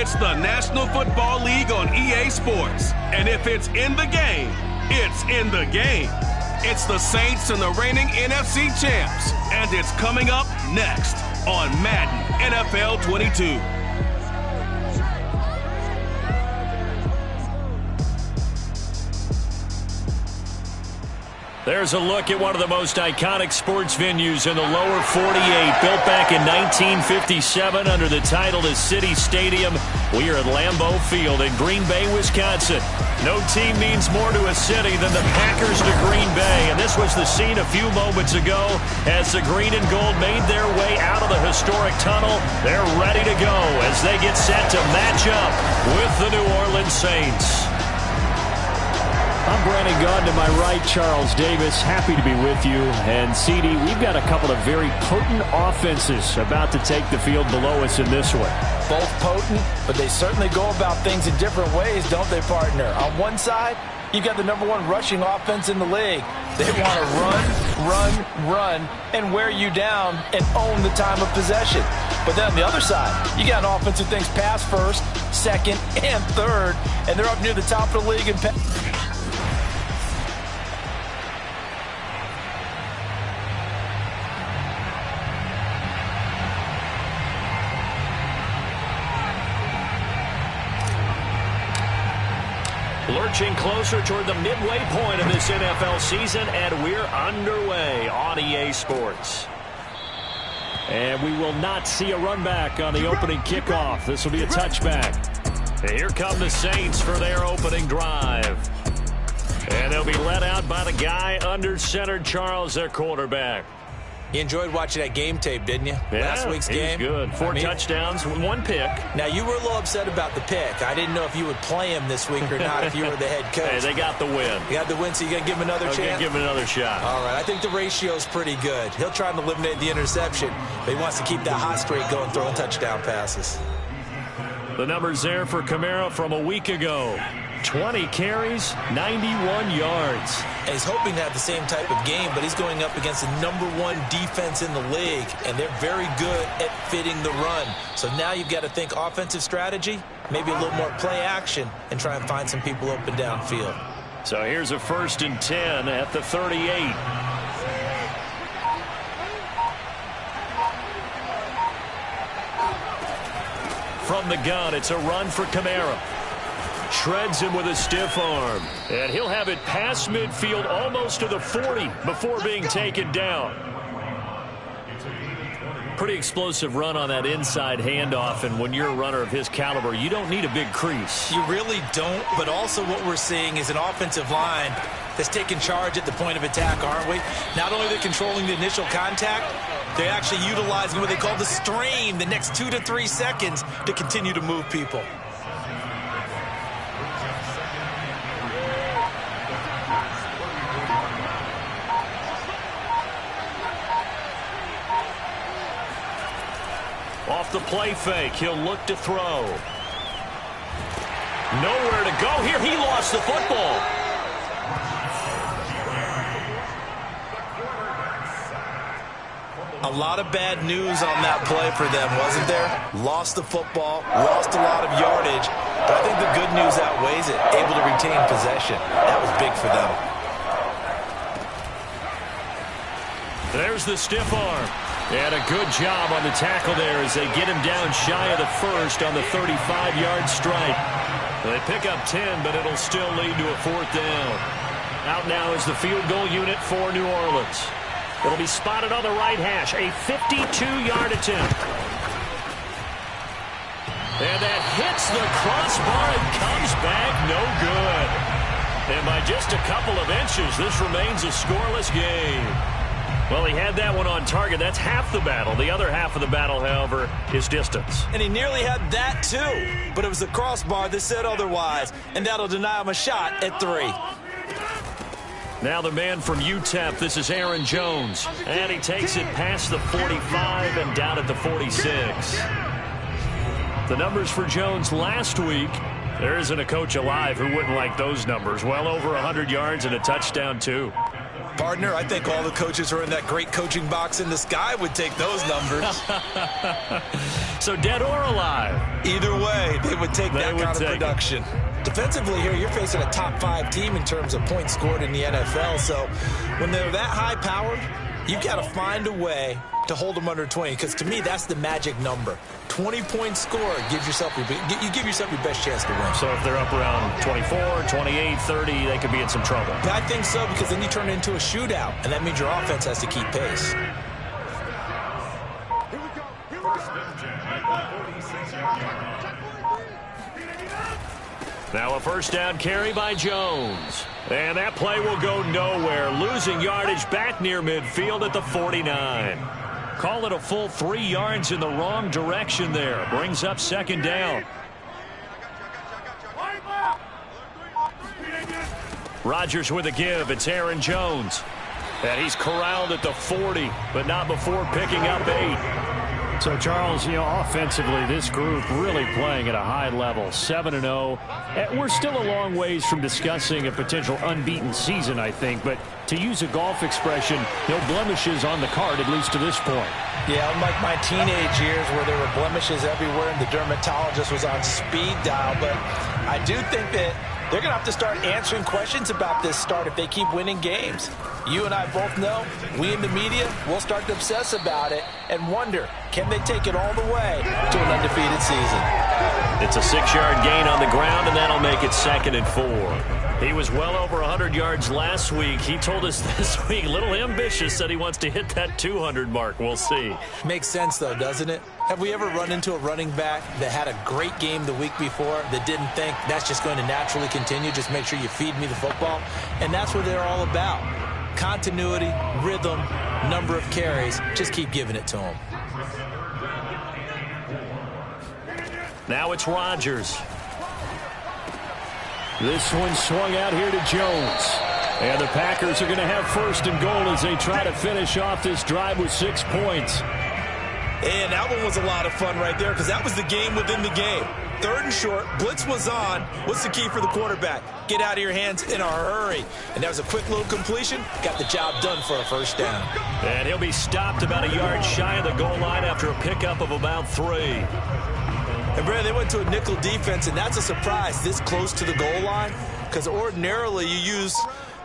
It's the National Football League on EA Sports. And if it's in the game, it's in the game. It's the Saints and the reigning NFC champs. And it's coming up next on Madden NFL 22. There's a look at one of the most iconic sports venues in the lower 48. Built back in 1957 under the title of City Stadium. We are at Lambeau Field in Green Bay, Wisconsin. No team means more to a city than the Packers to Green Bay. And this was the scene a few moments ago as the green and gold made their way out of the historic tunnel. They're ready to go as they get set to match up with the New Orleans Saints. I'm Brandon Gaudin, to my right, Charles Davis. Happy to be with you. And, CD, we've got a couple of very potent offenses about to take the field below us in this one. Both potent, but they certainly go about things in different ways, don't they, partner? On one side, you've got the #1 rushing offense in the league. They want to run, and wear you down and own the time of possession. But then on the other side, you got an offense who thinks pass first, second, and third, and they're up near the top of the league in pass. Lurching closer toward the midway point of this NFL season, and we're underway on EA Sports. And we will not see a run back on the opening kickoff. This will be a touchback. Here come the Saints for their opening drive. And they'll be led out by the guy under center, Charles, their quarterback. You enjoyed watching that game tape, didn't you? Yeah, Last week's game. He was good. Four touchdowns, 1 pick. Now, you were a little upset about the pick. I didn't know if you would play him this week or not if you were the head coach. Hey, they got the win. You got the win, so you got to give him another chance? Give him another shot. All right, I think the ratio's pretty good. He'll try and eliminate the interception, but he wants to keep that hot streak going, throwing touchdown passes. The numbers there for Kamara from a week ago. 20 carries, 91 yards. And he's hoping to have the same type of game, but he's going up against the #1 defense in the league, and they're very good at fitting the run. So now you've got to think offensive strategy, maybe a little more play action, and try and find some people open downfield. So here's a 1st and 10 at the 38. From the gun, it's a run for Kamara. Shreds him with a stiff arm. And he'll have it past midfield almost to the 40 before being taken down. Pretty explosive run on that inside handoff, and when you're a runner of his caliber, you don't need a big crease. You really don't, but also what we're seeing is an offensive line that's taking charge at the point of attack, aren't we? Not only are they controlling the initial contact, they're actually utilizing what they call the strain, the next 2 to 3 seconds, to continue to move people. Off the play fake, he'll look to throw. Nowhere to go here. He lost the football. A lot of bad news on that play for them, wasn't there? Lost the football, lost a lot of yardage, but I think the good news outweighs it. Able to retain possession. That was big for them. There's the stiff arm. And a good job on the tackle there as they get him down shy of the first on the 35-yard strike. They pick up 10, but it'll still lead to a 4th down. Out now is the field goal unit for New Orleans. It'll be spotted on the right hash, a 52-yard attempt. And that hits the crossbar and comes back no good. And by just a couple of inches, this remains a scoreless game. Well, he had that one on target. That's half the battle. The other half of the battle, however, is distance. And he nearly had that, too. But it was the crossbar that said otherwise. And that'll deny him a shot at 3. Now the man from UTEP, this is Aaron Jones. And he takes it past the 45 and down at the 46. The numbers for Jones last week. There isn't a coach alive who wouldn't like those numbers. Well over 100 yards and a touchdown, too. Partner, I think all the coaches who are in that great coaching box in the sky would take those numbers. So dead or alive? Either way, they would take that kind of production. Defensively here, you're facing a top 5 team in terms of points scored in the NFL. So when they're that high-powered, you've got to find a way to hold them under 20, because to me, that's the magic number. 20-point score gives yourself you give yourself your best chance to win. So if they're up around 24, 28, 30, they could be in some trouble. I think so, because then you turn it into a shootout, and that means your offense has to keep pace. Now a first down carry by Jones. And that play will go nowhere, losing yardage back near midfield at the 49. Call it a full 3 yards in the wrong direction there. Brings up second down. Rodgers with a give. It's Aaron Jones. And he's corralled at the 40, but not before picking up 8. So, Charles, offensively, this group really playing at a high level, 7-0. We're still a long ways from discussing a potential unbeaten season, I think. But to use a golf expression, no blemishes on the card, at least to this point. Yeah, unlike my teenage years where there were blemishes everywhere and the dermatologist was on speed dial. But I do think that they're going to have to start answering questions about this start if they keep winning games. You and I both know, we in the media, will start to obsess about it and wonder, can they take it all the way to an undefeated season? It's a 6-yard gain on the ground, and that'll make it 2nd and 4. He was well over 100 yards last week. He told us this week, a little ambitious, that he wants to hit that 200 mark. We'll see. Makes sense, though, doesn't it? Have we ever run into a running back that had a great game the week before that didn't think that's just going to naturally continue, just make sure you feed me the football? And that's what they're all about. Continuity, rhythm, number of carries. Just keep giving it to them. Now it's Rodgers. This one swung out here to Jones. And the Packers are going to have 1st and goal as they try to finish off this drive with 6 points. And that one was a lot of fun right there, because that was the game within the game. 3rd and short, blitz was on. What's the key for the quarterback? Get out of your hands in a hurry. And that was a quick little completion. Got the job done for a 1st down. And he'll be stopped about a yard shy of the goal line after a pickup of about 3. And, Brad, they went to a nickel defense, and that's a surprise this close to the goal line, because ordinarily you use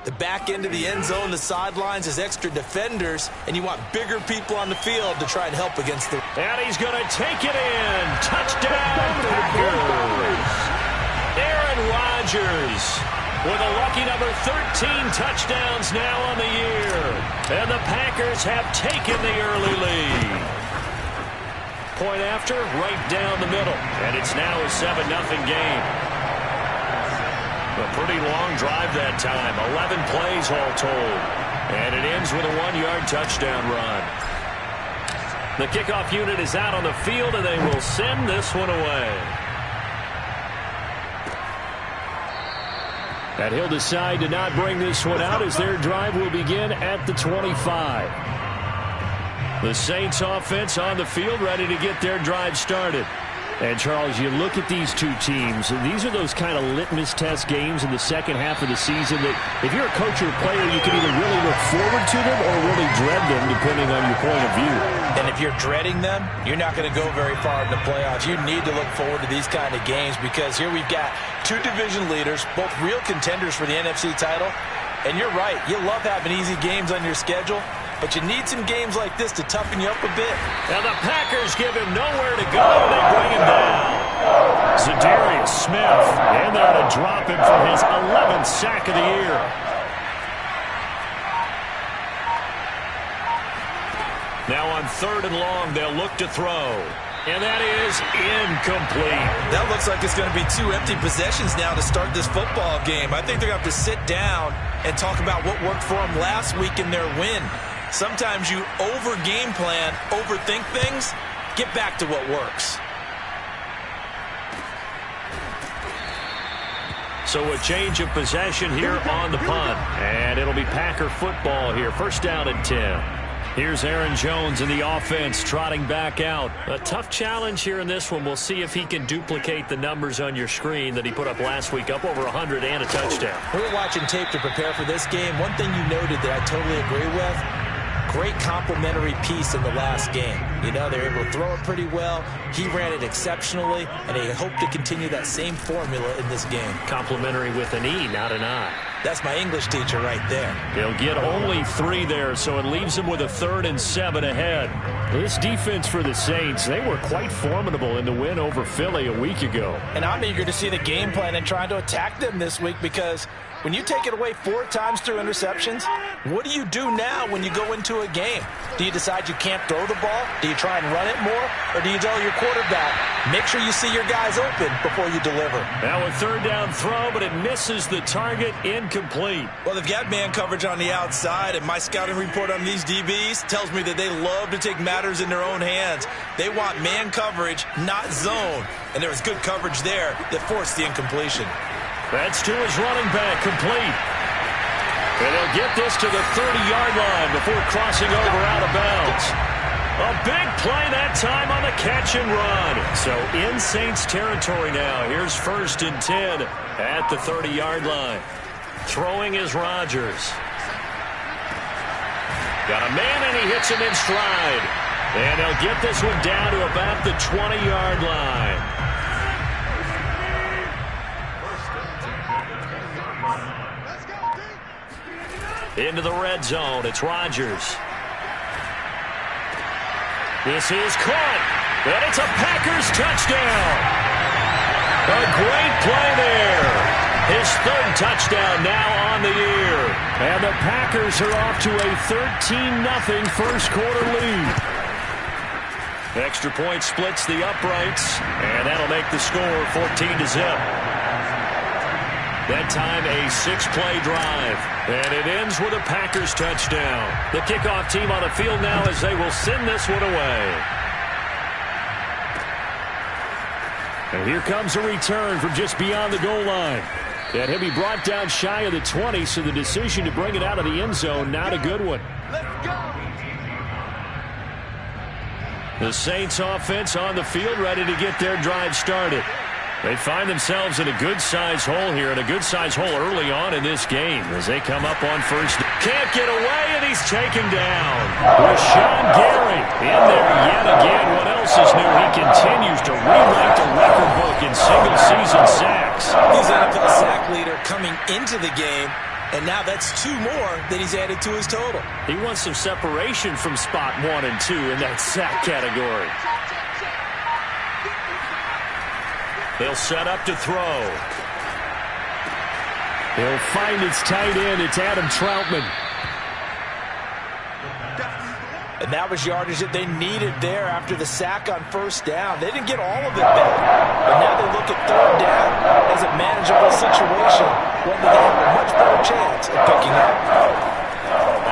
the back end of the end zone, the sidelines as extra defenders, and you want bigger people on the field to try and help against the... And he's going to take it in. Touchdown, Packers. Aaron Rodgers with a lucky number 13 touchdowns now on the year. And the Packers have taken the early lead. Point after, right down the middle. And it's now a 7-0 game. A pretty long drive that time. 11 plays all told. And it ends with a 1-yard touchdown run. The kickoff unit is out on the field, and they will send this one away. And he'll decide to not bring this one out as their drive will begin at the 25. The Saints offense on the field ready to get their drive started. And, Charles, you look at these two teams, and these are those kind of litmus test games in the second half of the season that if you're a coach or a player, you can either really look forward to them or really dread them, depending on your point of view. And if you're dreading them, you're not going to go very far in the playoffs. You need to look forward to these kind of games, because here we've got 2 division leaders, both real contenders for the NFC title. And you're right, you love having easy games on your schedule, but you need some games like this to toughen you up a bit. Now the Packers give him nowhere to go. They bring him down. Zadarius Smith in there to drop him for his 11th sack of the year. Now on 3rd and long, they'll look to throw. And that is incomplete. That looks like it's going to be 2 empty possessions now to start this football game. I think they're going to have to sit down and talk about what worked for them last week in their win. Sometimes you over-game plan, overthink things, get back to what works. So a change of possession here on the punt. And it'll be Packer football here. 1st down and 10. Here's Aaron Jones in the offense trotting back out. A tough challenge here in this one. We'll see if he can duplicate the numbers on your screen that he put up last week, up over 100 and a touchdown. We were watching tape to prepare for this game. One thing you noted that I totally agree with, great complementary piece in the last game. You know, they were able to throw it pretty well. He ran it exceptionally, and they hope to continue that same formula in this game. Complimentary with an E, not an I. That's my English teacher right there. He'll get only 3 there, so it leaves him with a 3rd and 7 ahead. This defense for the Saints, they were quite formidable in the win over Philly a week ago. And I'm eager to see the game plan and trying to attack them this week, because when you take it away 4 times through interceptions, what do you do now when you go into a game? Do you decide you can't throw the ball? Do you try and run it more? Or do you tell your quarterback, make sure you see your guys open before you deliver? Now a 3rd down throw, but it misses the target, incomplete. Well, they've got man coverage on the outside, and my scouting report on these DBs tells me that they love to take matters in their own hands. They want man coverage, not zone. And there was good coverage there that forced the incompletion. That's to his running back, complete. And he'll get this to the 30-yard line before crossing over out of bounds. A big play that time on the catch and run. So in Saints territory now. Here's 1st and 10 at the 30-yard line. Throwing is Rodgers. Got a man, and he hits him in stride. And he'll get this one down to about the 20-yard line. Into the red zone, it's Rodgers. This is caught, and it's a Packers touchdown. A great play there. His 3rd touchdown now on the year. And the Packers are off to a 13-0 first quarter lead. Extra point splits the uprights, and that'll make the score 14-0. That time a 6-play drive, and it ends with a Packers touchdown. The kickoff team on the field now as they will send this one away. And here comes a return from just beyond the goal line. And he'll be brought down shy of the 20, so the decision to bring it out of the end zone, not a good one. Let's go. The Saints offense on the field, ready to get their drive started. They find themselves in a good-sized hole here, and a good-sized hole early on in this game as they come up on 1st. Can't get away, and he's taken down. Rashawn Gary in there yet again. What else is new? He continues to rewrite the record book in single-season sacks. He's NFL sack leader coming into the game, and now that's 2 more that he's added to his total. He wants some separation from spot 1 and 2 in that sack category. They'll set up to throw. He'll find his tight end. It's Adam Troutman. And that was yardage that they needed there after the sack on 1st down. They didn't get all of it back. But now they look at 3rd down as a manageable situation, one that they have a much better chance of picking up.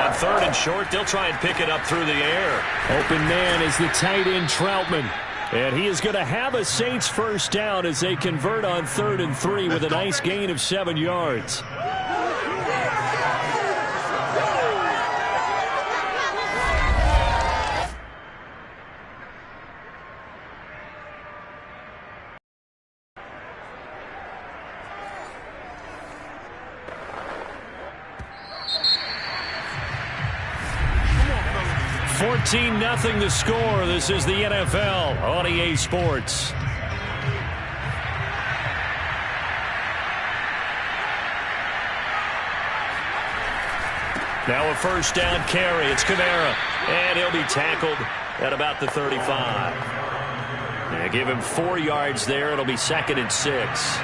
On 3rd and short, they'll try and pick it up through the air. Open man is the tight end Troutman. And he is going to have a Saints 1st down as they convert on 3rd and 3 with a nice gain of 7 yards. $14-0 the score. This is the NFL on EA Sports. Now a 1st down carry. It's Kamara. And he'll be tackled at about the 35. And give him 4 yards there. It'll be 2nd and 6.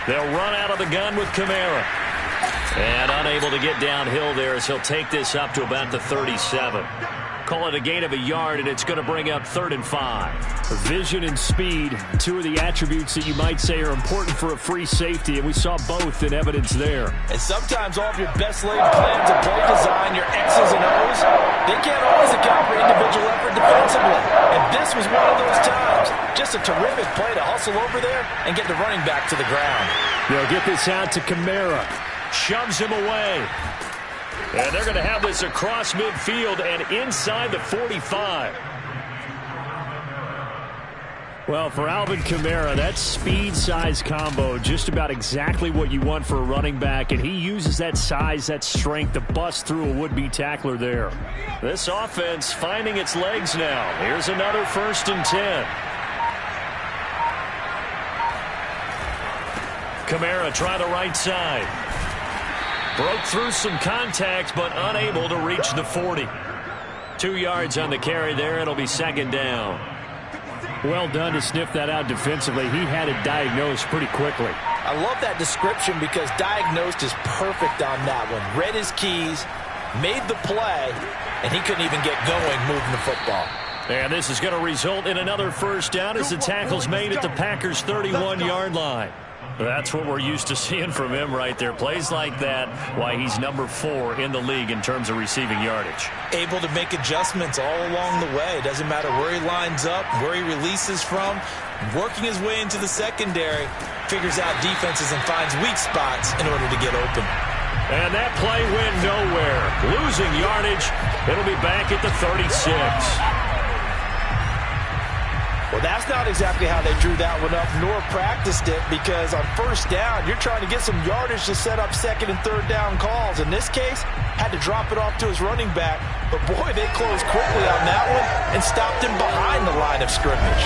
They'll run out of the gun with Kamara. And unable to get downhill there as he'll take this up to about the 37. call it a gain of a yard, and it's going to bring up 3rd and 5. Vision and speed, two of the attributes that you might say are important for a free safety, and we saw both in evidence there. And sometimes all of your best laid plans of play design, your X's and O's, they can't always account for individual effort defensively. And this was one of those times. Just a terrific play to hustle over there and get the running back to the ground. They'll get this out to Kamara. Shoves him away. And they're going to have this across midfield and inside the 45. Well, for Alvin Kamara, that speed-size combo, just about exactly what you want for a running back, and he uses that size, that strength to bust through a would-be tackler there. This offense finding its legs now. Here's another 1st and 10. Kamara try the right side. Broke through some contact, but unable to reach the 40. 2 yards on the carry there. It'll be 2nd down. Well done to sniff that out defensively. He had it diagnosed pretty quickly. I love that description because diagnosed is perfect on that one. Read his keys, made the play, and he couldn't even get going moving the football. And this is going to result in another 1st down as the tackle's made at the Packers' 31-yard line. That's what we're used to seeing from him right there. Plays like that, why he's number 4 in the league in terms of receiving yardage. Able to make adjustments all along the way. Doesn't matter where he lines up, where he releases from. Working his way into the secondary, figures out defenses and finds weak spots in order to get open. And that play went nowhere. Losing yardage. It'll be back at the 36. Well, that's not exactly how they drew that one up, nor practiced it, because on 1st down, you're trying to get some yardage to set up 2nd and 3rd down calls. In this case, had to drop it off to his running back, but boy, they closed quickly on that one and stopped him behind the line of scrimmage.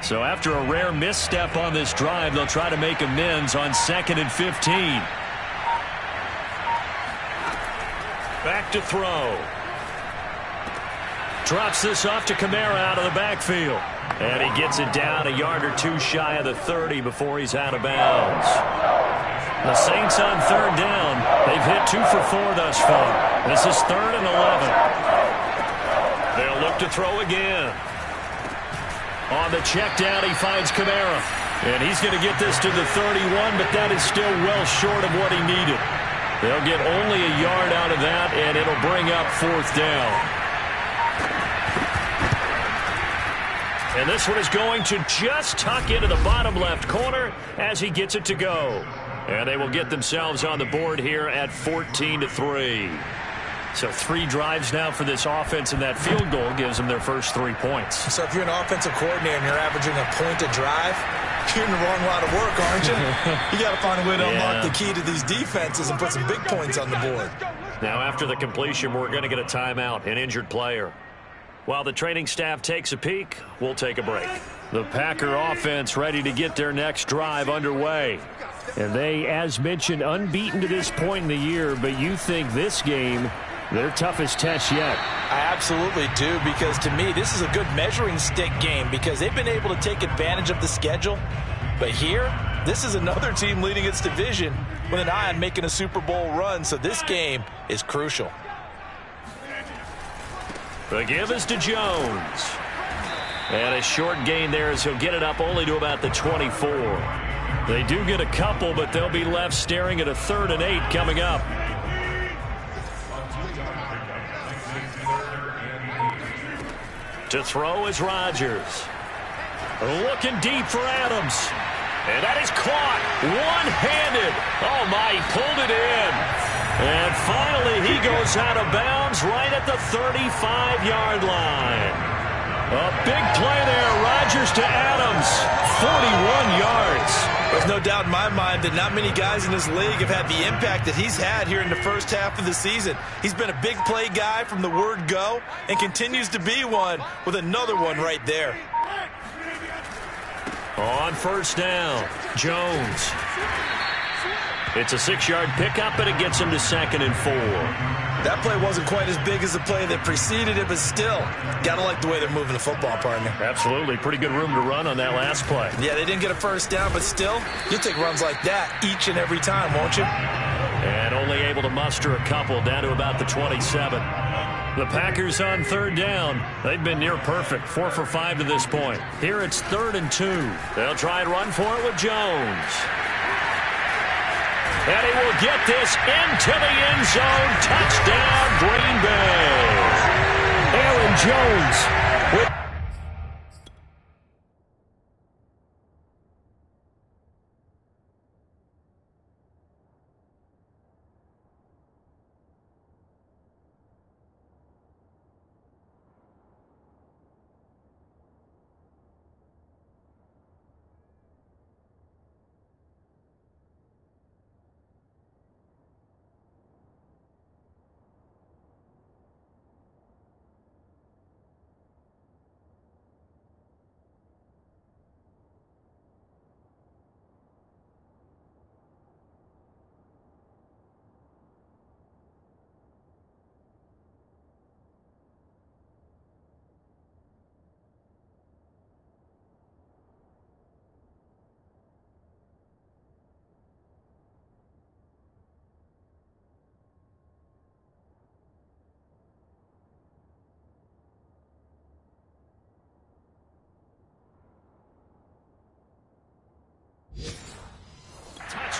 So after a rare misstep on this drive, they'll try to make amends on 2nd and 15. Back to throw. Drops this off to Kamara out of the backfield. And he gets it down a yard or 2 shy of the 30 before he's out of bounds. The Saints on 3rd down. They've hit 2 for 4 thus far. This is 3rd and 11. They'll look to throw again. On the check down, he finds Kamara. And he's going to get this to the 31, but that is still well short of what he needed. They'll get only a yard out of that, and it'll bring up 4th down. And this one is going to just tuck into the bottom left corner as he gets it to go. And they will get themselves on the board here at 14-3. So 3 drives now for this offense, and that field goal gives them their first 3 points. So if you're an offensive coordinator and you're averaging a point a drive, you're in the wrong line of work, aren't you? You got to find a way to unlock the key to these defenses and put some big points on the board. Now after the completion, we're going to get a timeout, an injured player. While the training staff takes a peek, we'll take a break. The Packer offense ready to get their next drive underway. And they, as mentioned, unbeaten to this point in the year, but you think this game, their toughest test yet. I absolutely do, because to me, this is a good measuring stick game because they've been able to take advantage of the schedule. But here, this is another team leading its division with an eye on making a Super Bowl run, so this game is crucial. The give is to Jones. And a short gain there as he'll get it up only to about the 24. They do get a couple, but they'll be left staring at a 3rd and 8 coming up. To throw is Rodgers. Looking deep for Adams. And that is caught one-handed. Oh, my, he pulled it in. And finally, he goes out of bounds right at the 35-yard line. A big play there. Rodgers to Adams. 41 yards. There's no doubt in my mind that not many guys in this league have had the impact that he's had here in the first half of the season. He's been a big play guy from the word go and continues to be one with another one right there. On 1st down, Jones. It's a 6-yard pickup, and it gets him to 2nd and 4. That play wasn't quite as big as the play that preceded it, but still, got to like the way they're moving the football, partner. Absolutely. Pretty good room to run on that last play. Yeah, they didn't get a 1st down, but still, you'll take runs like that each and every time, won't you? And only able to muster a couple down to about the 27. The Packers on third down. They've been near perfect, 4 for 5 to this point. Here it's 3rd and 2. They'll try and run for it with Jones. And he will get this into the end zone. Touchdown, Green Bay. Aaron Jones with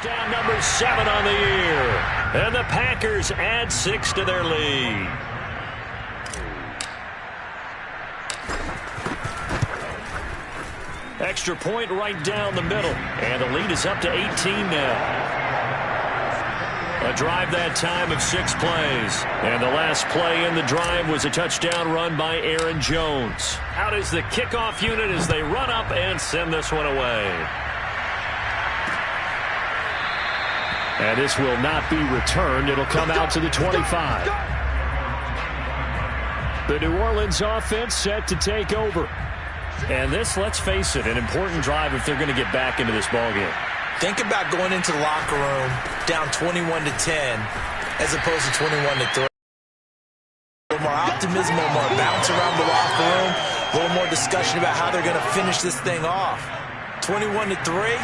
touchdown number 7 on the year. And the Packers add 6 to their lead. Extra point right down the middle. And the lead is up to 18 now. A drive that time of 6 plays. And the last play in the drive was a touchdown run by Aaron Jones. Out is the kickoff unit as they run up and send this one away. And this will not be returned. It'll come out to the 25. The New Orleans offense set to take over. And this, let's face it, an important drive if they're going to get back into this ballgame. Think about going into the locker room down 21-10 as opposed to 21-3. A little more optimism, a little more bounce around the locker room, a little more discussion about how they're going to finish this thing off. 21-3.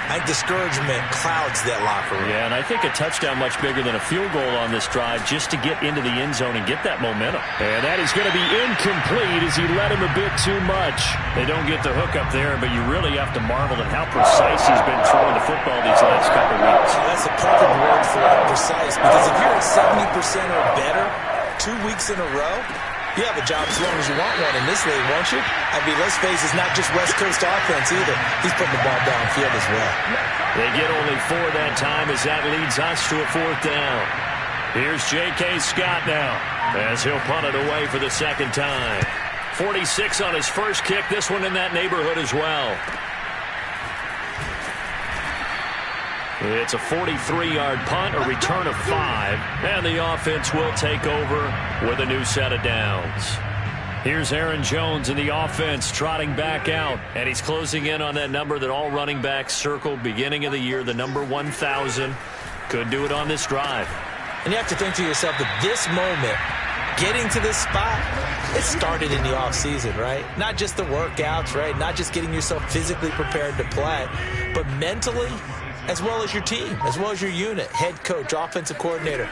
I think discouragement clouds that locker room. Yeah, and I think a touchdown much bigger than a field goal on this drive just to get into the end zone and get that momentum. And that is going to be incomplete as he led him a bit too much. They don't get the hook up there, but you really have to marvel at how precise he's been throwing the football these last couple weeks. That's a perfect word for it, precise, because if you're at 70% or better 2 weeks in a row, you have a job as long as you want one in this league, won't you? I mean, let's face it, it's not just West Coast offense either. He's putting the ball downfield as well. They get only 4 that time as that leads us to a 4th down. Here's J.K. Scott now as he'll punt it away for the 2nd time. 46 on his first kick. This one in that neighborhood as well. It's a 43-yard punt, a return of 5, and the offense will take over with a new set of downs. Here's Aaron Jones in the offense trotting back out, and he's closing in on that number that all running backs circled beginning of the year, the number 1,000. Could do it on this drive. And you have to think to yourself that this moment, getting to this spot, it started in the offseason, right? Not just the workouts, right? Not just getting yourself physically prepared to play, but mentally, as well as your team, as well as your unit, head coach, offensive coordinator.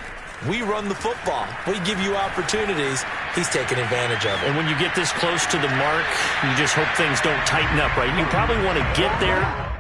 We run the football. We give you opportunities. He's taking advantage of it. And when you get this close to the mark, you just hope things don't tighten up, right? You probably want to get there.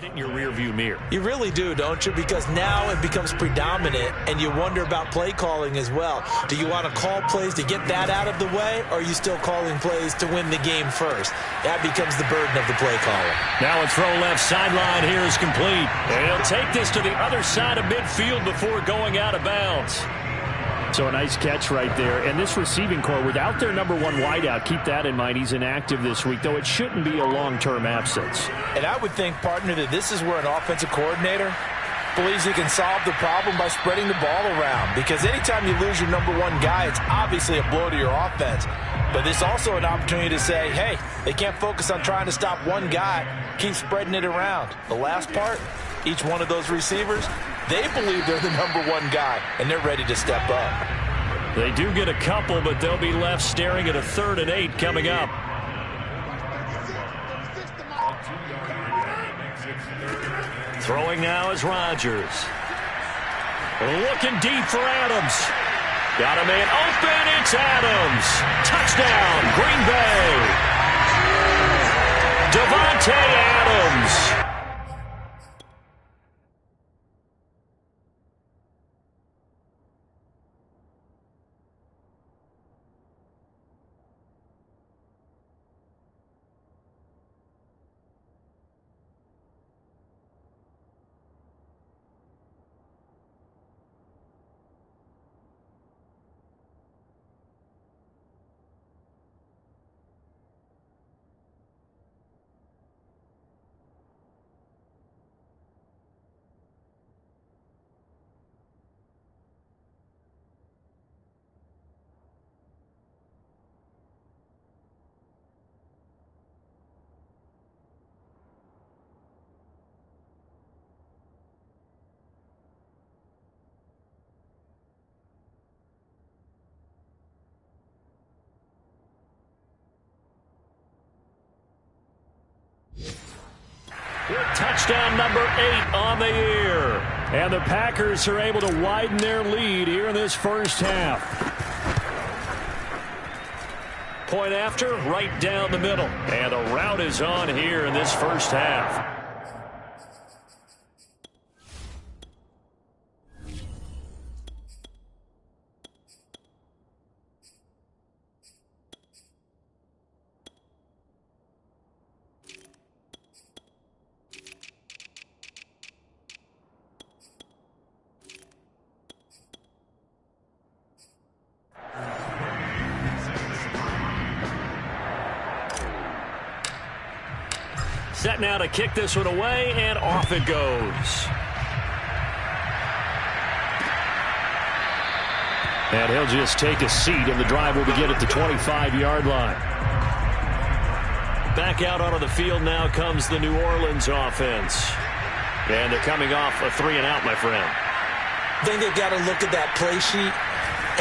get it in your rearview mirror. You really do, don't you? Because now it becomes predominant, and you wonder about play calling as well. Do you want to call plays to get that out of the way, or are you still calling plays to win the game first? That becomes the burden of the play caller. Now a throw left sideline here is complete. And he'll take this to the other side of midfield before going out of bounds. So a nice catch right there. And this receiving core, without their number one wideout, keep that in mind. He's inactive this week, though it shouldn't be a long-term absence. And I would think, partner, that this is where an offensive coordinator believes he can solve the problem by spreading the ball around. Because anytime you lose your number one guy, it's obviously a blow to your offense. But it's also an opportunity to say, hey, they can't focus on trying to stop one guy. Keep spreading it around. The last part, each one of those receivers, they believe they're the number one guy, and they're ready to step up. They do get a couple, but they'll be left staring at a 3rd and 8 coming up. Throwing now is Rodgers. Looking deep for Adams. Got a man open. It's Adams. Touchdown, Green Bay. Davante Adams. Touchdown number 8 on the year. And the Packers are able to widen their lead here in this first half. Point after, right down the middle. And the route is on here in this first half. Set now to kick this one away, and off it goes. And he'll just take a seat, and the drive will begin at the 25-yard line. Back out onto the field now comes the New Orleans offense. And they're coming off a 3-and-out, my friend. I think they've got to look at that play sheet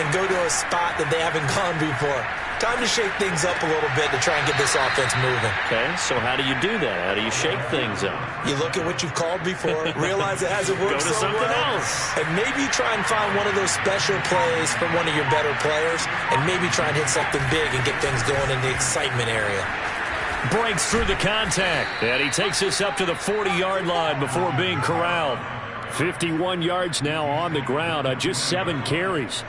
and go to a spot that they haven't gone before. Time to shake things up a little bit to try and get this offense moving. Okay, so how do you do that? How do you shake things up? You look at what you've called before, realize it hasn't worked so well. Go to something else. And maybe try and find one of those special plays from one of your better players, and maybe try and hit something big and get things going in the excitement area. Breaks through the contact, and he takes this up to the 40-yard line before being corralled. 51 yards now on the ground on just 7 carries.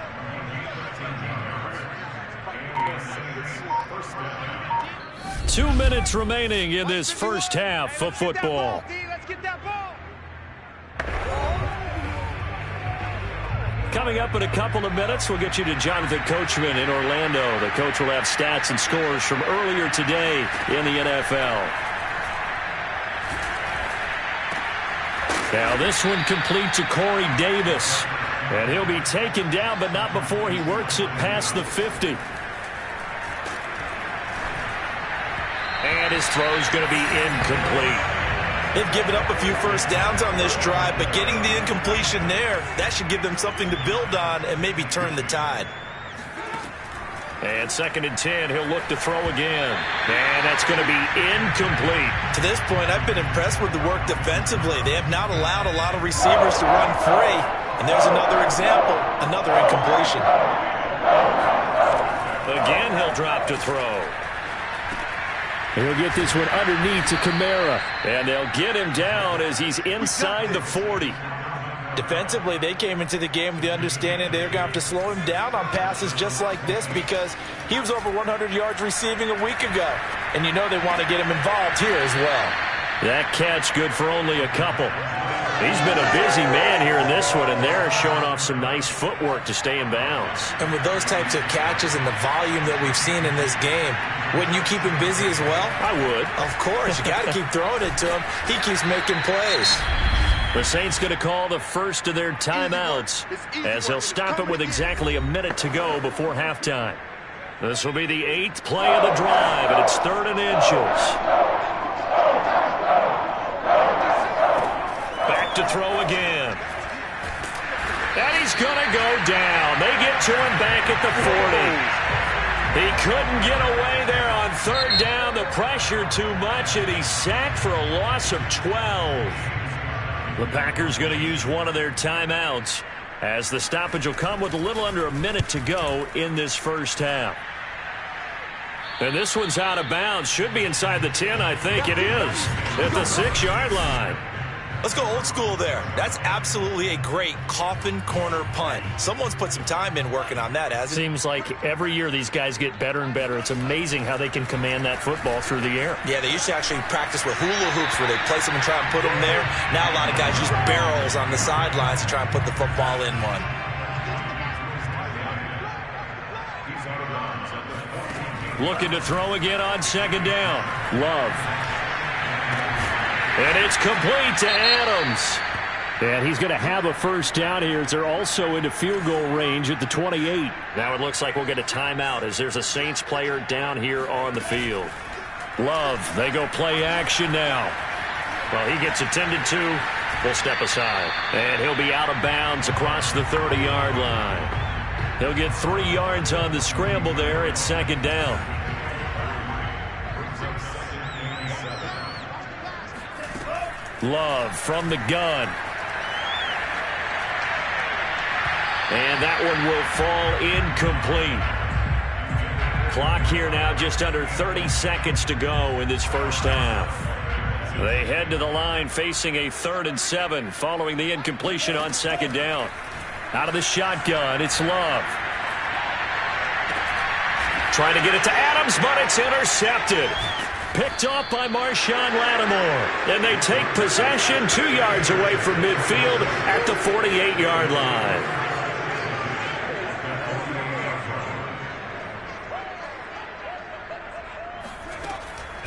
Two minutes remaining in this first half of football. Coming up in a couple of minutes, we'll get you to Jonathan Coachman in Orlando. The coach will have stats and scores from earlier today in the NFL. Now this one complete to Corey Davis. And he'll be taken down, but not before he works it past the 50. And his throw's going to be incomplete. They've given up a few first downs on this drive, but getting the incompletion there, that should give them something to build on and maybe turn the tide. And 2nd and 10, he'll look to throw again. And that's going to be incomplete. To this point, I've been impressed with the work defensively. They have not allowed a lot of receivers to run free. And there's another example, another incompletion. Again, he'll drop to throw. He'll get this one underneath to Kamara. And they'll get him down as he's inside the 40. Defensively, they came into the game with the understanding they're going to have to slow him down on passes just like this because he was over 100 yards receiving a week ago. And you know they want to get him involved here as well. That catch good for only a couple. He's been a busy man here in this one, and they're showing off some nice footwork to stay in bounds. And with those types of catches and the volume that we've seen in this game, wouldn't you keep him busy as well? I would. Of course. You got to keep throwing it to him. He keeps making plays. The Saints going to call the first of their timeouts as they'll stop it with exactly a minute to go before halftime. This will be the 8th play of the drive, and it's 3rd and inches. Back to throw again. And he's going to go down. They get to him back at the 40. He couldn't get away there on 3rd down. The pressure too much, and he's sacked for a loss of 12. The Packers going to use one of their timeouts as the stoppage will come with a little under a minute to go in this first half. And this one's out of bounds. Should be inside the 10, I think it is, at the 6-yard line. Let's go old school there. That's absolutely a great coffin corner punt. Someone's put some time in working on that, hasn't it? Seems like every year these guys get better and better. It's amazing how they can command that football through the air. Yeah, they used to actually practice with hula hoops where they place them and try and put them there. Now a lot of guys use barrels on the sidelines to try and put the football in one. Looking to throw again on 2nd down. Love. And it's complete to Adams. And he's going to have a first down here as they're also into field goal range at the 28. Now it looks like we'll get a timeout as there's a Saints player down here on the field. Love, they go play action now. Well, he gets attended to. We'll step aside. And he'll be out of bounds across the 30-yard line. He'll get 3 yards on the scramble there at 2nd down. Love from the gun. And that one will fall incomplete. Clock here now just under 30 seconds to go in this first half. They head to the line facing a 3rd and 7 following the incompletion on 2nd down. Out of the shotgun, it's Love. Trying to get it to Adams, but it's intercepted. Picked off by Marshawn Lattimore. And they take possession 2 yards away from midfield at the 48-yard line.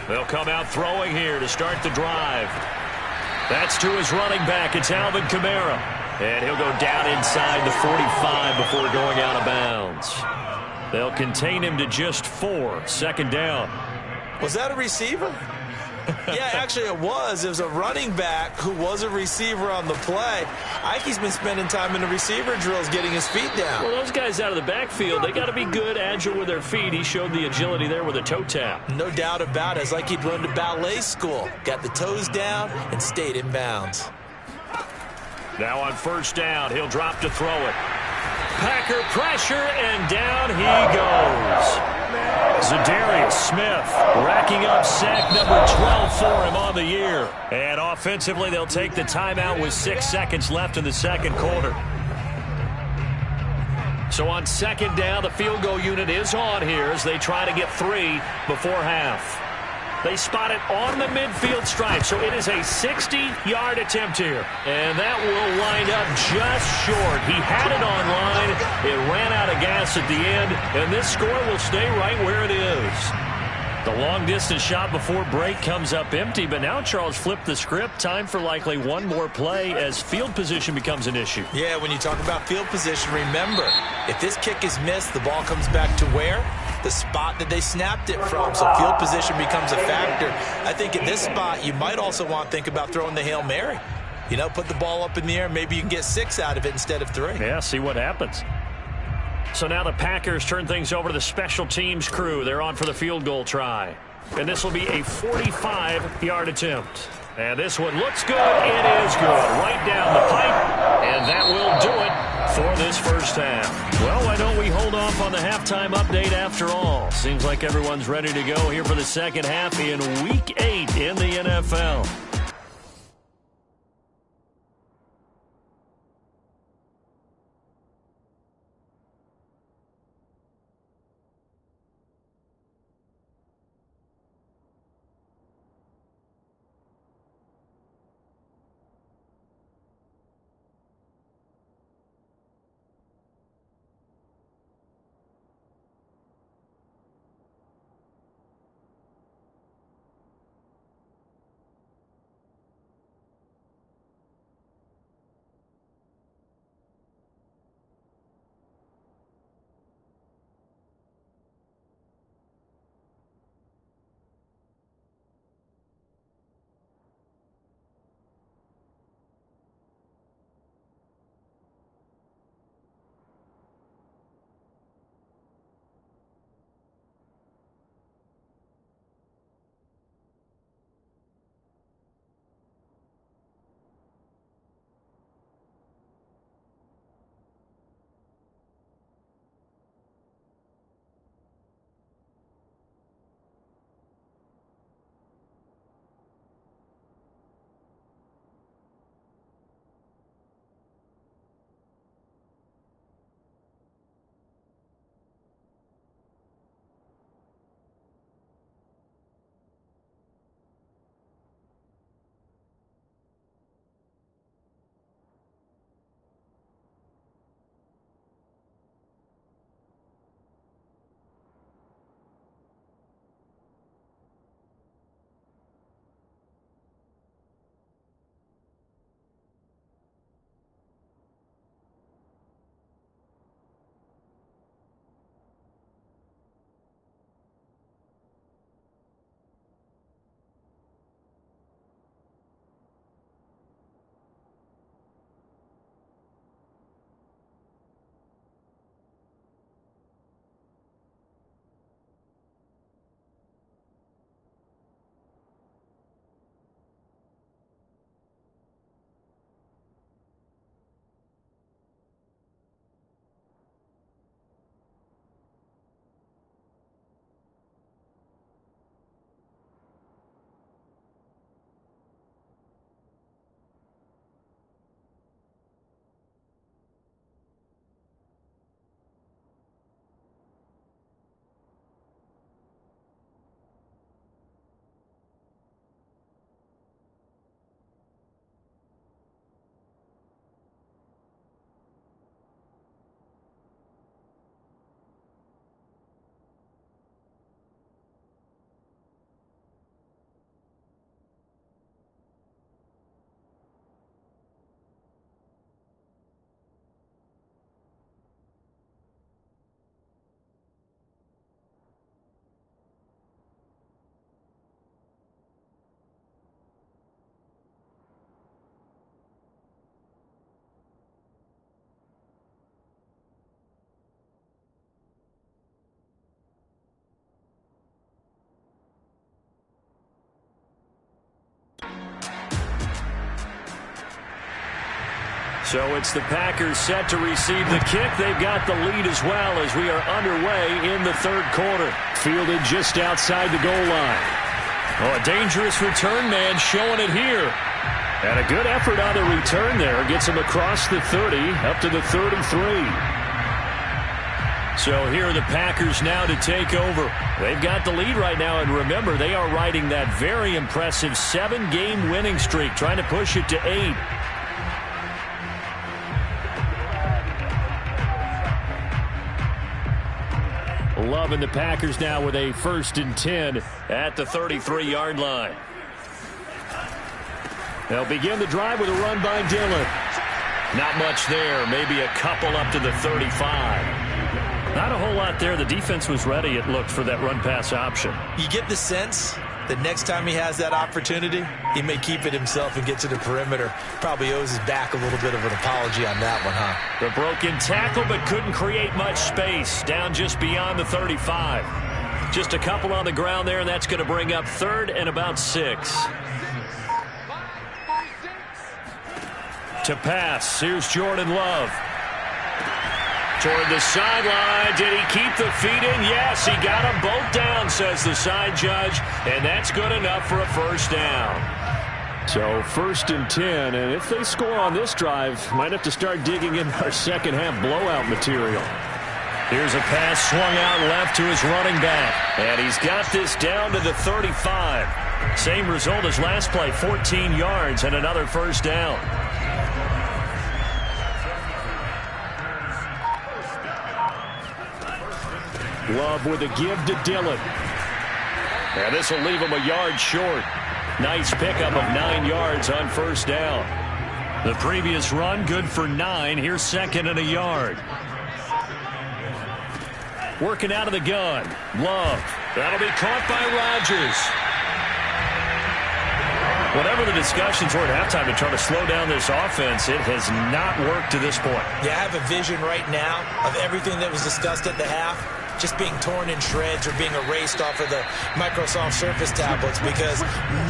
They'll come out throwing here to start the drive. That's to his running back. It's Alvin Kamara. And he'll go down inside the 45 before going out of bounds. They'll contain him to just 4. 2nd down. Was that a receiver? Yeah, actually it was. It was a running back who was a receiver on the play. Ike's been spending time in the receiver drills getting his feet down. Well, those guys out of the backfield, they got to be good, agile with their feet. He showed the agility there with a toe tap. No doubt about it. It's like he'd run to ballet school. Got the toes down and stayed in bounds. Now on 1st down, he'll drop to throw it. Packer pressure, and down he goes. Zadarius Smith racking up sack number 12 for him on the year. And offensively, they'll take the timeout with 6 seconds left in the 2nd quarter. So on 2nd down, the field goal unit is on here as they try to get 3 before half. They spot it on the midfield stripe, so it is a 60-yard attempt here. And that will wind up just short. He had it on line. It ran out of gas at the end, and this score will stay right where it is. The long-distance shot before break comes up empty, but now Charles flipped the script. Time for likely one more play as field position becomes an issue. Yeah, when you talk about field position, remember, if this kick is missed, the ball comes back to where? The spot that they snapped it from. So field position becomes a factor. I think at this spot, you might also want to think about throwing the Hail Mary. You know, put the ball up in the air. Maybe you can get 6 out of it instead of 3. Yeah, see what happens. So now the Packers turn things over to the special teams crew. They're on for the field goal try. And this will be a 45-yard attempt. And this one looks good. It is good. Right down the pipe. And that will do it for this first half. Well, why don't we hold off on the halftime update after all. Seems like everyone's ready to go here for the second half in Week 8 in the NFL. So it's the Packers set to receive the kick. They've got the lead as well as we are underway in the third quarter. Fielded just outside the goal line. Oh, a dangerous return man showing it here. And a good effort on the return there. Gets him across the 30, up to the 33. So here are the Packers now to take over. They've got the lead right now, and remember, they are riding that very impressive 7-game winning streak, trying to push it to 8. Love and the Packers now with a 1st and 10 at the 33-yard line. They'll begin the drive with a run by Dillon. Not much there, maybe a couple up to the 35. Not a whole lot there. The defense was ready, it looked, for that run-pass option. You get the sense that next time he has that opportunity, he may keep it himself and get to the perimeter. Probably owes his back a little bit of an apology on that one, huh? The broken tackle, but couldn't create much space. Down just beyond the 35. Just a couple on the ground there, and that's going to bring up 3rd and about 6. To pass, here's Jordan Love. Toward the sideline. Did he keep the feet in? Yes, he got them both down, says the side judge. And that's good enough for a first down. So 1st and 10, and if they score on this drive, might have to start digging in our second half blowout material. Here's a pass swung out left to his running back. And he's got this down to the 35. Same result as last play, 14 yards and another first down. Love with a give to Dillon. And this will leave him a yard short. Nice pickup of 9 yards on first down. The previous run, good for 9. Here's 2nd and a yard. Working out of the gun. Love. That'll be caught by Rodgers. Whatever the discussions were at halftime to try to slow down this offense, it has not worked to this point. Yeah, I have a vision right now of everything that was discussed at the half just being torn in shreds or being erased off of the Microsoft Surface tablets because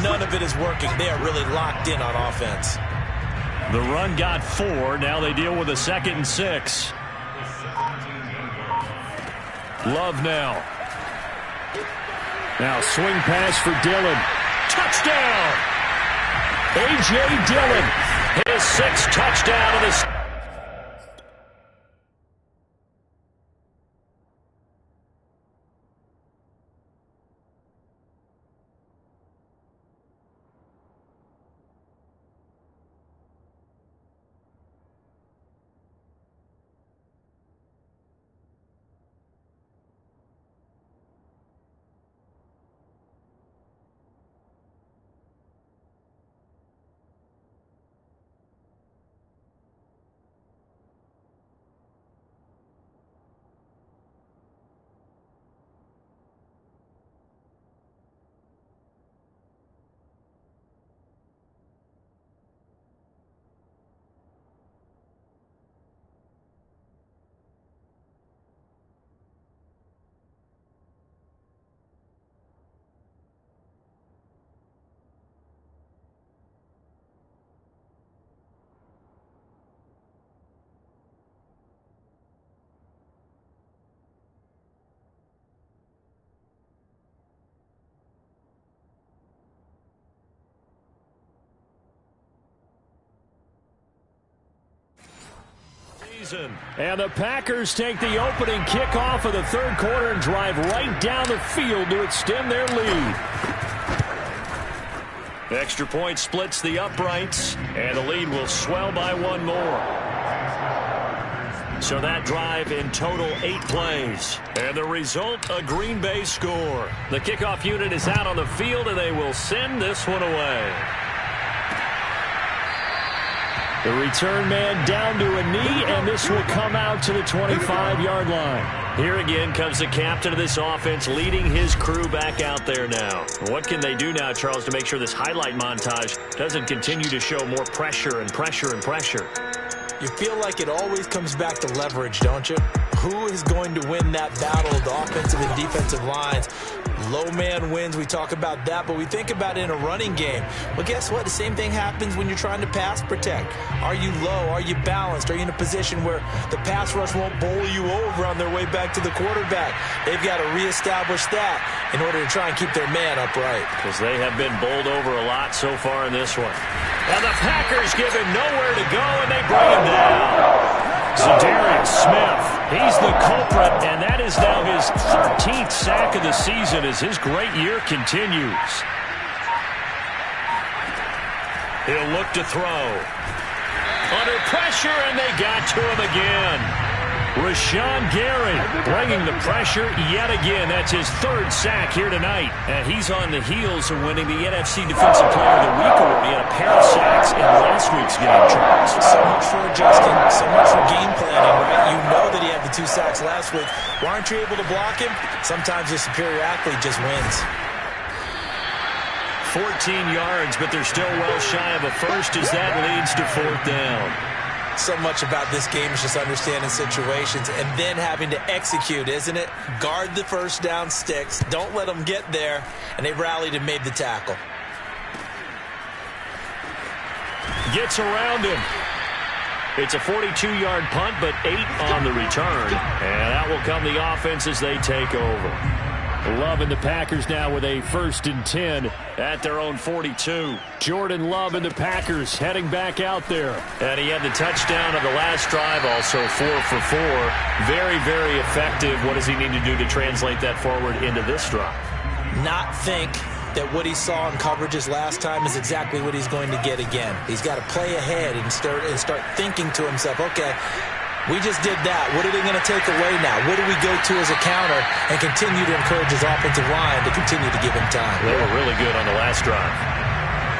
none of it is working. They are really locked in on offense. The run got 4. Now they deal with a 2nd and 6. Love now. Now swing pass for Dillon. Touchdown! A.J. Dillon, his 6th touchdown of the And the Packers take the opening kickoff of the 3rd quarter and drive right down the field to extend their lead. extra point splits the uprights, and the lead will swell by 1 more. So that drive in total 8 plays. And the result, a Green Bay score. The kickoff unit is out on the field, and they will send this one away. The return man down to a knee, and this will come out to the 25-yard line. Here again comes the captain of this offense leading his crew back out there now. What can they do now, Charles, to make sure this highlight montage doesn't continue to show more pressure and pressure and pressure? You feel like it always comes back to leverage, don't you? Who is going to win that battle of the offensive and defensive lines? Low man wins. We talk about that, but we think about it in a running game. Well, guess what? The same thing happens when you're trying to pass protect. Are you low? Are you balanced? Are you in a position where the pass rush won't bowl you over on their way back to the quarterback? They've got to reestablish that in order to try and keep their man upright. Because they have been bowled over a lot so far in this one. And the Packers give him nowhere to go, and they bring him down. Zadarius Smith, he's the culprit, and that is now his 13th sack of the season as his great year continues. He'll look to throw. Under pressure, and they got to him again. Rashawn Gary bringing the pressure yet again. That's his 3rd sack here tonight. And he's on the heels of winning the NFC Defensive Player of the Week award. He had a pair of sacks in last week's game, Charles. So much for adjusting, so much for game planning, right? You know that he had the 2 sacks last week. Why aren't you able to block him? Sometimes the superior athlete just wins. 14 yards, but they're still well shy of a first as that leads to 4th down. So much about this game is just understanding situations and then having to execute, isn't it? Guard the first down sticks. Don't let them get there. And they rallied and made the tackle. Gets around him. It's a 42-yard punt, but 8 on the return. And out will come the offense as they take over. Love and the Packers now with a 1st and 10 at their own 42. Jordan Love and the Packers heading back out there. And he had the touchdown on the last drive, also 4 for 4. Very, very effective. What does he need to do to translate that forward into this drive? Not think that what he saw in coverages last time is exactly what he's going to get again. He's got to play ahead and start thinking to himself, okay, we just did that. What are they going to take away now? What do we go to as a counter and continue to encourage his offensive line to continue to give him time? They were really good on the last drive.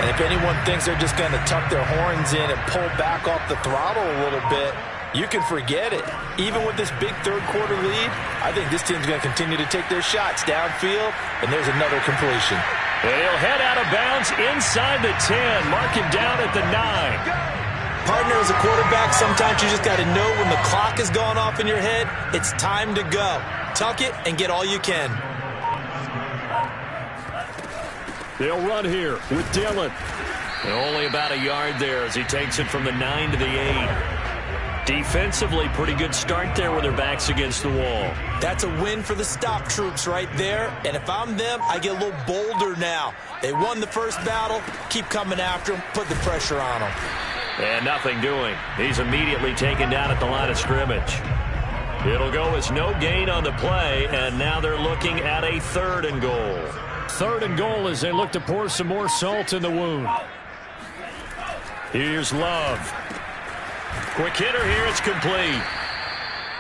And if anyone thinks they're just going to tuck their horns in and pull back off the throttle a little bit, you can forget it. Even with this big third-quarter lead, I think this team's going to continue to take their shots downfield, and there's another completion. And he'll head out of bounds inside the 10. Mark him down at the 9. Partner, as a quarterback, sometimes you just got to know when the clock has gone off in your head, it's time to go. Tuck it and get all you can. They'll run here with Dillon. And only about a yard there as he takes it from the 9 to the 8. Defensively, pretty good start there with their backs against the wall. That's a win for the stop troops right there. And if I'm them, I get a little bolder now. They won the first battle. Keep coming after them. Put the pressure on them. And nothing doing. He's immediately taken down at the line of scrimmage. It'll go as no gain on the play, and now they're looking at a 3rd and goal. 3rd and goal as they look to pour some more salt in the wound. Here's Love. Quick hitter here, it's complete.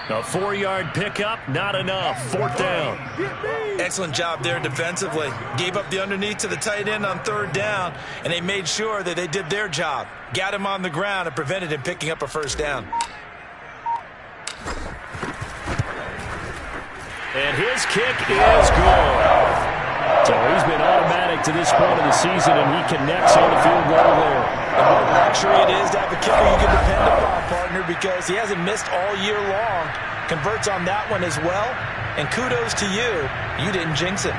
A 4-yard pickup, not enough. 4th down. Excellent job there defensively. Gave up the underneath to the tight end on 3rd down, and they made sure that they did their job. Got him on the ground and prevented him picking up a 1st down. And his kick is good. So he's been automatic to this point of the season, and he connects on the field goal there. And what a luxury it is to have a kicker you can depend upon, partner, because he hasn't missed all year long. Converts on that one as well. And kudos to you. You didn't jinx it.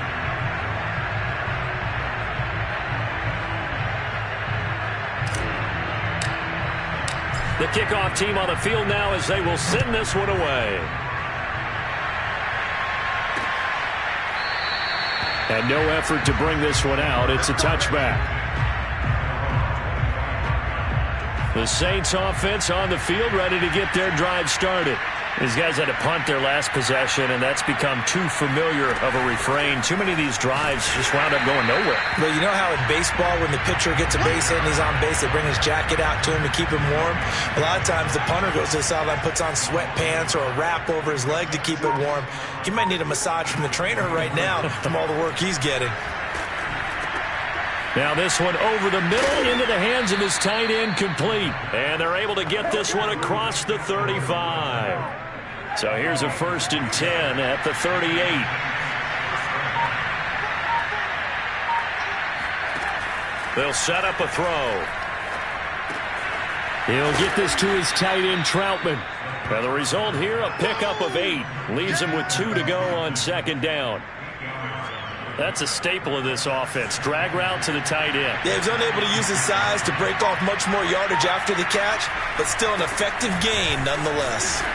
The kickoff team on the field now as they will send this one away. And no effort to bring this one out. It's a touchback. The Saints offense on the field ready to get their drive started. These guys had to punt their last possession, and that's become too familiar of a refrain. Too many of these drives just wound up going nowhere. But you know how in baseball, when the pitcher gets a base hit and he's on base, they bring his jacket out to him to keep him warm? A lot of times the punter goes to the sideline, puts on sweatpants or a wrap over his leg to keep it warm. He might need a massage from the trainer right now from all the work he's getting. Now this one over the middle into the hands of his tight end, complete. And they're able to get this one across the 35. So here's a 1st and 10 at the 38. They'll set up a throw. He'll get this to his tight end, Troutman. Now the result here, a pickup of 8. Leaves him with 2 to go on 2nd down. That's a staple of this offense. Drag route to the tight end. Yeah, he was unable to use his size to break off much more yardage after the catch, but still an effective gain nonetheless.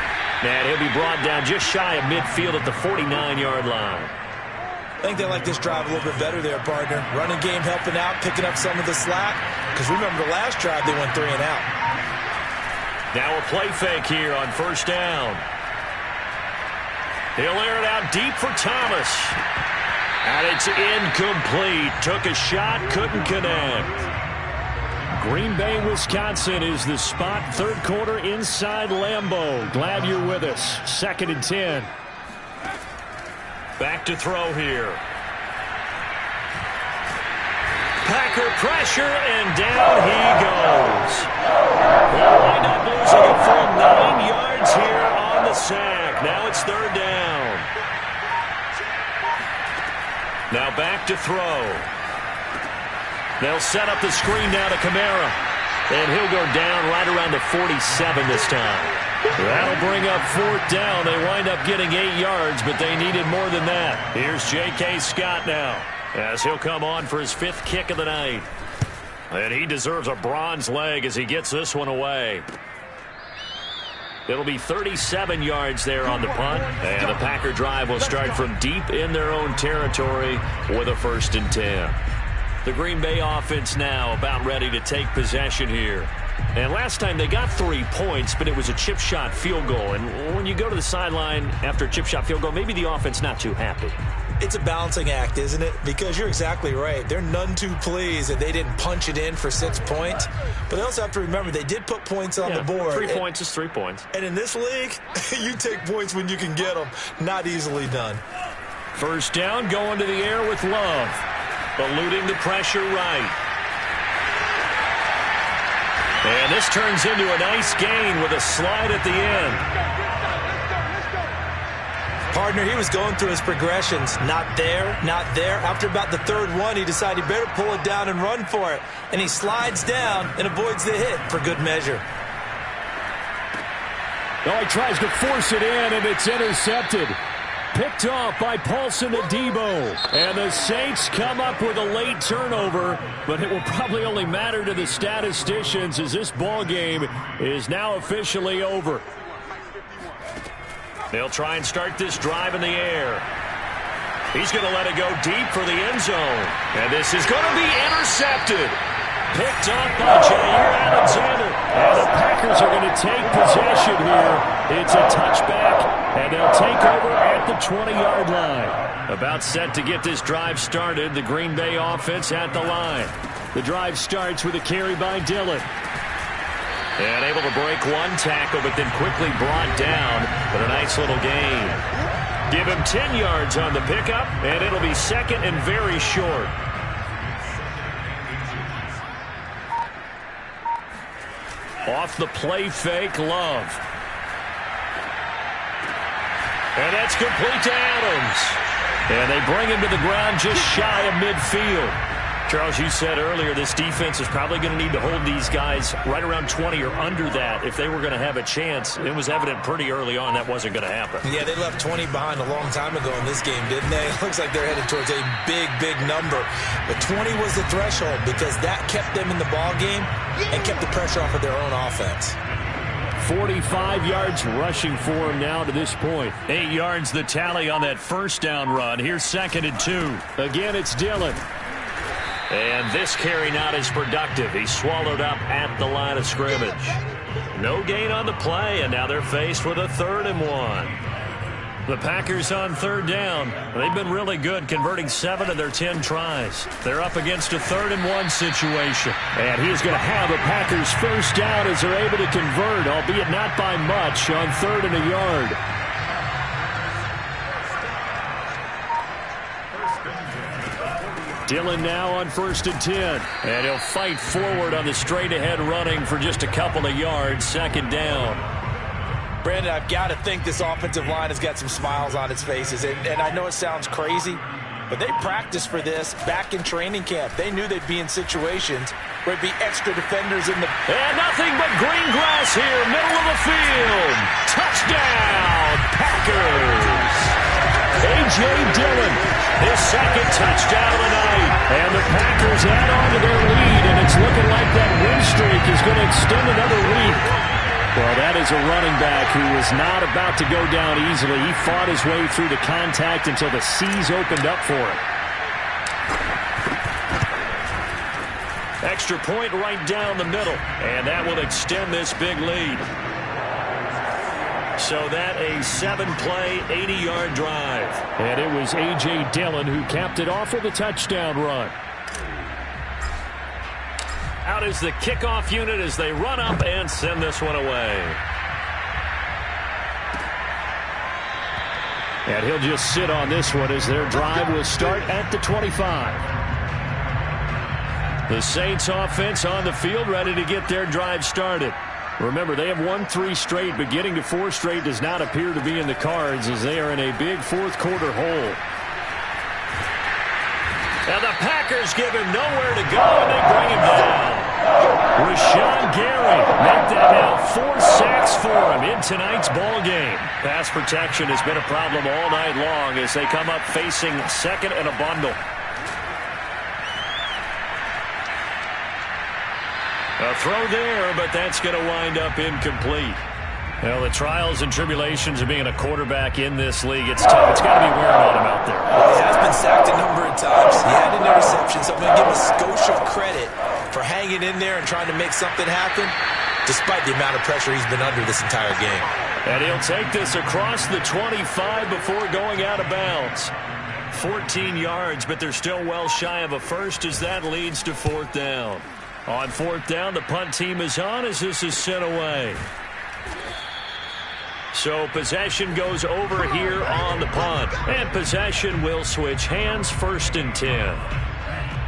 And he'll be brought down just shy of midfield at the 49-yard line. I think they like this drive a little bit better there, partner. Running game helping out, picking up some of the slack. Because remember the last drive, they went 3 and out. Now a play fake here on 1st down. He'll air it out deep for Thomas. And it's incomplete. Took a shot, couldn't connect. Green Bay, Wisconsin is the spot. 3rd quarter inside Lambeau. Glad you're with us. 2nd and 10. Back to throw here. Packer pressure, and down he goes. They'll wind up losing a full 9 yards here on the sack. Now it's 3rd down. Now back to throw. They'll set up the screen now to Kamara. And he'll go down right around the 47 this time. That'll bring up 4th down. They wind up getting 8 yards, but they needed more than that. Here's J.K. Scott now, as he'll come on for his 5th kick of the night. And he deserves a bronze leg as he gets this one away. It'll be 37 yards there on the punt, and the Packer drive will start from deep in their own territory with a 1st and 10. The Green Bay offense now about ready to take possession here. And last time they got 3 points, but it was a chip shot field goal. And when you go to the sideline after a chip shot field goal, maybe the offense not too happy. It's a balancing act, isn't it? Because you're exactly right. They're none too pleased that they didn't punch it in for 6 points. But they also have to remember they did put points on the board. 3 points is 3 points. And in this league, you take points when you can get them. Not easily done. 1st down, going to the air with Love. Eluding the pressure right. And this turns into a nice gain with a slide at the end. Partner, he was going through his progressions. Not there, not there. After about the 3rd one, he decided he better pull it down and run for it. And he slides down and avoids the hit for good measure. Oh, he tries to force it in, and it's intercepted. Picked off by Paulson Adebo. And the Saints come up with a late turnover, but it will probably only matter to the statisticians as this ball game is now officially over. They'll try and start this drive in the air. He's going to let it go deep for the end zone. And this is going to be intercepted. Picked up by Jair Alexander. And the Packers are going to take possession here. It's a touchback, and they'll take over at the 20-yard line. About set to get this drive started. The Green Bay offense at the line. The drive starts with a carry by Dillon. And able to break one tackle, but then quickly brought down with a nice little gain. Give him 10 yards on the pickup, and it'll be 2nd and very short. Off the play fake, Love. And that's complete to Adams. And they bring him to the ground just shy of midfield. Charles, you said earlier this defense is probably going to need to hold these guys right around 20 or under that if they were going to have a chance. It was evident pretty early on that wasn't going to happen. Yeah, they left 20 behind a long time ago in this game, didn't they? It looks like they're headed towards a big, big number. But 20 was the threshold because that kept them in the ball game and kept the pressure off of their own offense. 45 yards rushing for him now to this point. 8 yards the tally on that 1st down run. Here's 2nd and 2. Again, it's Dillon. And this carry not as productive. He's swallowed up at the line of scrimmage. No gain on the play, and now they're faced with a 3rd and 1. The Packers on 3rd down. They've been really good, converting 7 of their 10 tries. They're up against a 3rd and 1 situation. And he's going to have a Packers 1st down as they're able to convert, albeit not by much, on 3rd and a yard. Dillon now on 1st and 10. And he'll fight forward on the straight-ahead running for just a couple of yards. 2nd down. Brandon, I've got to think this offensive line has got some smiles on its faces. And I know it sounds crazy, but they practiced for this back in training camp. They knew they'd be in situations where it'd be extra defenders in the... And nothing but green grass here, middle of the field. Touchdown, Packers. A.J. Dillon, his 2nd touchdown of the night. And the Packers add on to their lead, and it's looking like that win streak is going to extend another week. Well, that is a running back who was not about to go down easily. He fought his way through the contact until the seas opened up for him. Extra point right down the middle, and that will extend this big lead. So that a 7-play, 80-yard drive. And it was A.J. Dillon who capped it off with a touchdown run. Out is the kickoff unit as they run up and send this one away. And he'll just sit on this one as their drive will start at the 25. The Saints offense on the field ready to get their drive started. Remember, they have won 3 straight, but getting to 4 straight does not appear to be in the cards as they are in a big 4th quarter hole. And the Packers give him nowhere to go, and they bring him down. Rashawn Gary make that now 4 sacks for him in tonight's ball game. Pass protection has been a problem all night long as they come up facing 2nd and a bundle. A throw there, but that's going to wind up incomplete. Well, the trials and tribulations of being a quarterback in this league, it's tough. It's got to be wearing on him out there. Well, he has been sacked a number of times. He had an interception, so I'm going to give him a skosh of credit for hanging in there and trying to make something happen, despite the amount of pressure he's been under this entire game. And he'll take this across the 25 before going out of bounds. 14 yards, but they're still well shy of a first as that leads to 4th down. On 4th down, the punt team is on as this is sent away. So possession goes over here on the punt. And possession will switch hands, 1st and 10.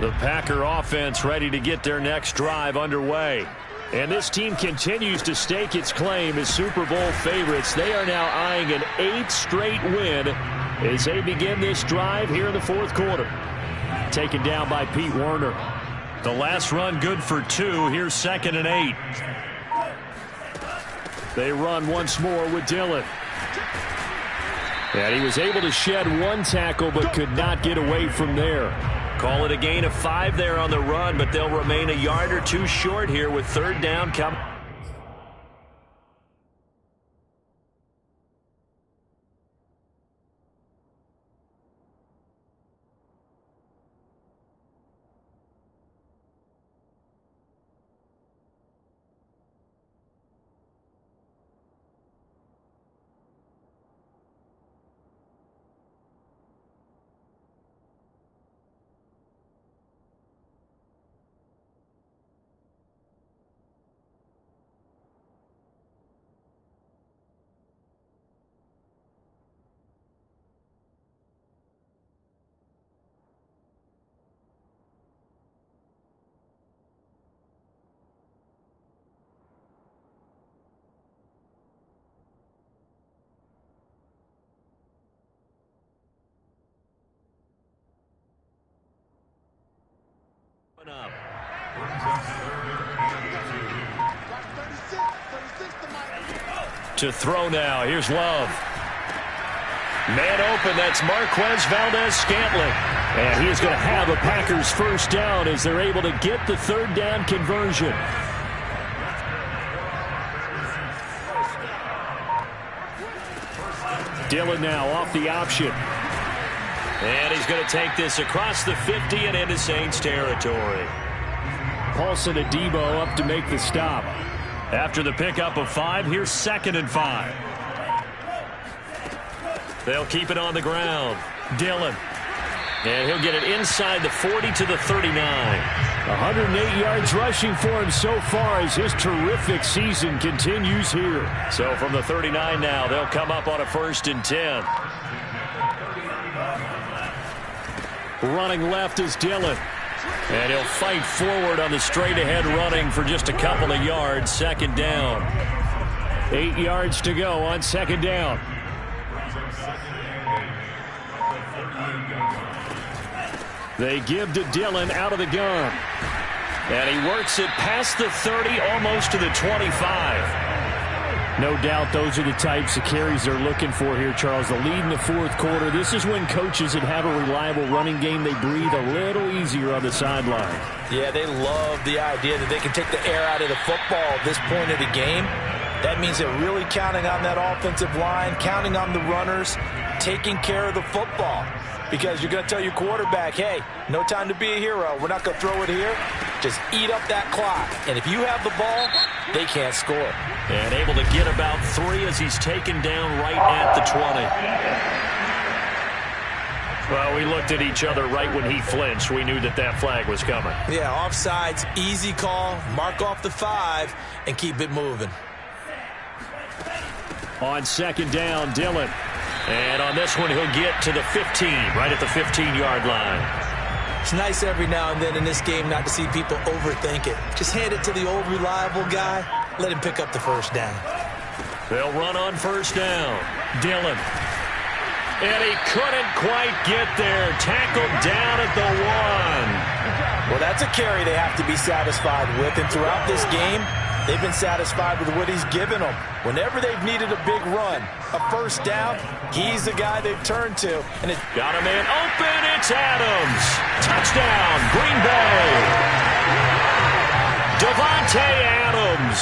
The Packer offense ready to get their next drive underway. And this team continues to stake its claim as Super Bowl favorites. They are now eyeing an 8th straight win as they begin this drive here in the 4th quarter. Taken down by Pete Werner. The last run good for 2. Here's 2nd and 8. They run once more with Dillon. And he was able to shed 1 tackle but could not get away from there. Call it a gain of 5 there on the run, but they'll remain a yard or 2 short here with 3rd down coming. Up. To throw now. Here's Love. Man open. That's Marquez Valdes-Scantling. And he is going to have a Packers 1st down as they're able to get the 3rd down conversion. Dillon now off the option. And he's going to take this across the 50 and into Saints territory. Paulson Adebo up to make the stop. After the pickup of 5, here's 2nd and 5. They'll keep it on the ground. Dillon. And he'll get it inside the 40 to the 39. 108 yards rushing for him so far as his terrific season continues here. So from the 39 now, they'll come up on a 1st and 10. Running left is Dillon. And he'll fight forward on the straight-ahead running for just a couple of yards. 2nd down. 8 yards to go on 2nd down. They give to Dillon out of the gun. And he works it past the 30, almost to the 25. No doubt those are the types of carries they're looking for here, Charles. The lead in the 4th quarter. This is when coaches that have a reliable running game, they breathe a little easier on the sideline. Yeah, they love the idea that they can take the air out of the football at this point of the game. That means they're really counting on that offensive line, counting on the runners, taking care of the football. Because you're going to tell your quarterback, hey, no time to be a hero. We're not going to throw it here. Just eat up that clock. And if you have the ball, they can't score. And able to get about 3 as he's taken down right at the 20. Well, we looked at each other right when he flinched. We knew that that flag was coming. Yeah, offsides, easy call. Mark off the 5 and keep it moving. On 2nd down, Dillon. And on this one, he'll get to the 15, right at the 15-yard line. It's nice every now and then in this game not to see people overthink it. Just hand it to the old reliable guy. Let him pick up the 1st down. They'll run on 1st down. Dillon. And he couldn't quite get there. Tackled down at the 1. Well, that's a carry they have to be satisfied with. And throughout this game, they've been satisfied with what he's given them. Whenever they've needed a big run, a 1st down, he's the guy they've turned to. And it got a man open. It's Adams. Touchdown, Green Bay. Davante Adams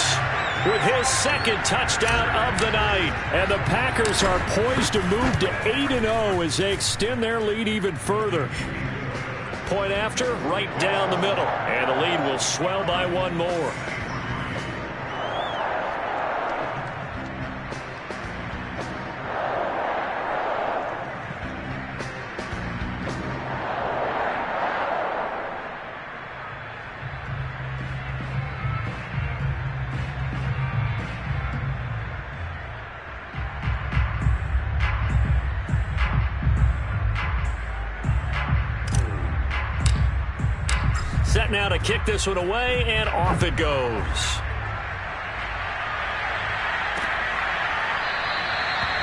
with his second touchdown of the night. And the Packers are poised to move to 8-0 as they extend their lead even further. Point after, right down the middle. And the lead will swell by one more. Set now to kick this one away, and off it goes.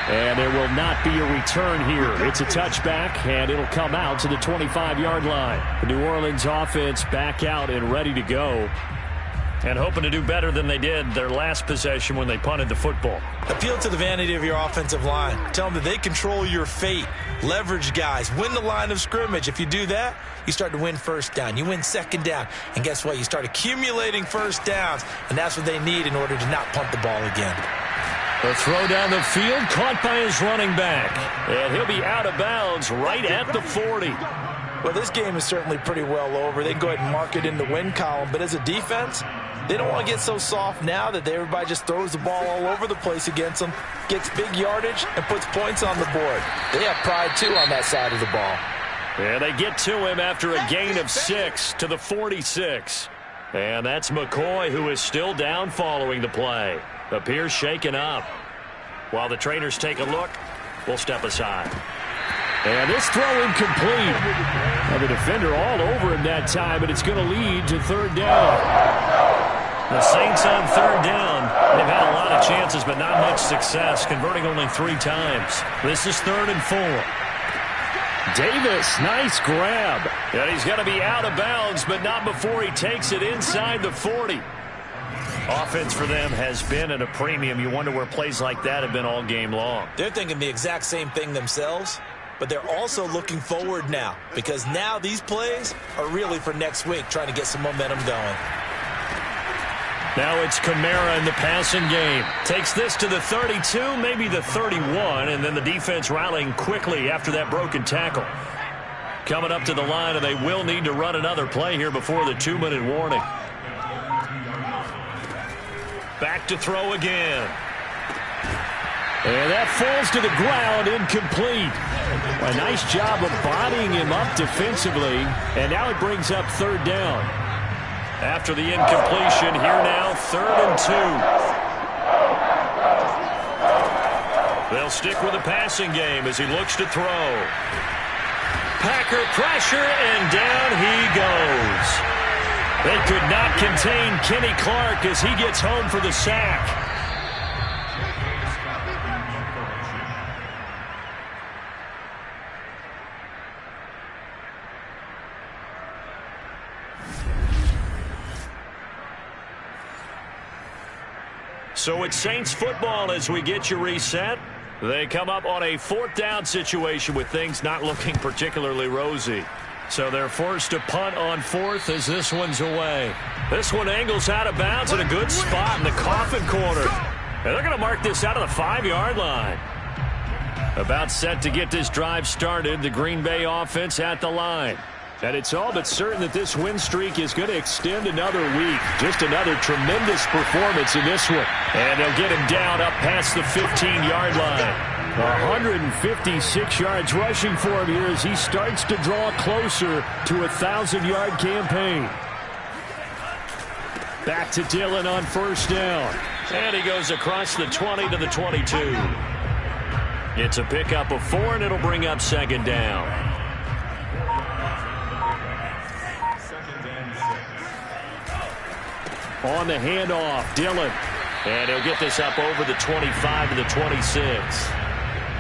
And there will not be a return here. It's a touchback, and it'll come out to the 25-yard line. The New Orleans offense back out and ready to go, and hoping to do better than they did their last possession when they punted the football. Appeal to the vanity of your offensive line. Tell them that they control your fate. Leverage guys. Win the line of scrimmage. If you do that, you start to win first down. You win second down. And guess what? You start accumulating first downs. And that's what they need in order to not punt the ball again. The throw down the field, caught by his running back. And he'll be out of bounds right at the 40. Well, this game is certainly pretty well over. They can go ahead and mark it in the win column. But as a defense, they don't want to get so soft now that everybody just throws the ball all over the place against them, gets big yardage, and puts points on the board. They have pride, too, on that side of the ball. And they get to him after a gain of 6 to the 46. And that's McCoy, who is still down following the play. Appears shaken up. While the trainers take a look, we'll step aside. And this throw incomplete. And the defender all over him that time, but it's going to lead to third down. The Saints on third down. They've had a lot of chances, but not much success, converting only 3 times. This is 3rd and 4. Davis, nice grab. And he's going to be out of bounds, but not before he takes it inside the 40. Offense for them has been at a premium. You wonder where plays like that have been all game long. They're thinking the exact same thing themselves, but they're also looking forward now, because now these plays are really for next week, trying to get some momentum going. Now it's Kamara in the passing game. Takes this to the 32, maybe the 31, and then the defense rallying quickly after that broken tackle. Coming up to the line, and they will need to run another play here before the 2-minute warning. Back to throw again. And that falls to the ground, incomplete. A nice job of bodying him up defensively, and now it brings up third down. After the incompletion, here now, 3rd and 2. They'll stick with the passing game as he looks to throw. Packer pressure, and down he goes. They could not contain Kenny Clark as he gets home for the sack. So it's Saints football as we get you reset. They come up on a 4th down situation with things not looking particularly rosy. So they're forced to punt on 4th as this one's away. This one angles out of bounds in a good spot in the coffin corner. And they're going to mark this out of the 5-yard line. About set to get this drive started, the Green Bay offense at the line. And it's all but certain that this win streak is going to extend another week. Just another tremendous performance in this one. And they'll get him down up past the 15-yard line. 156 yards rushing for him here as he starts to draw closer to a 1,000-yard campaign. Back to Dillon on first down. And he goes across the 20 to the 22. It's a pickup of 4, and it'll bring up second down. On the handoff, Dillon. And he'll get this up over the 25 to the 26.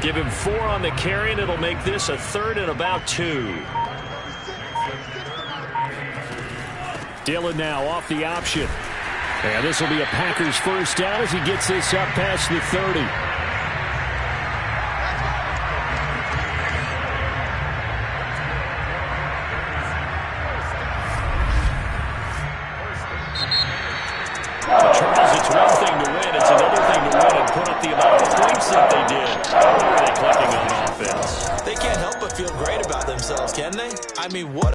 Give him 4 on the carry, and it'll make this a 3rd and about 2. Dillon now off the option. And this will be a Packers first down as he gets this up past the 30. Charles, it's one thing to they can't help but feel great about themselves, can they? I mean, what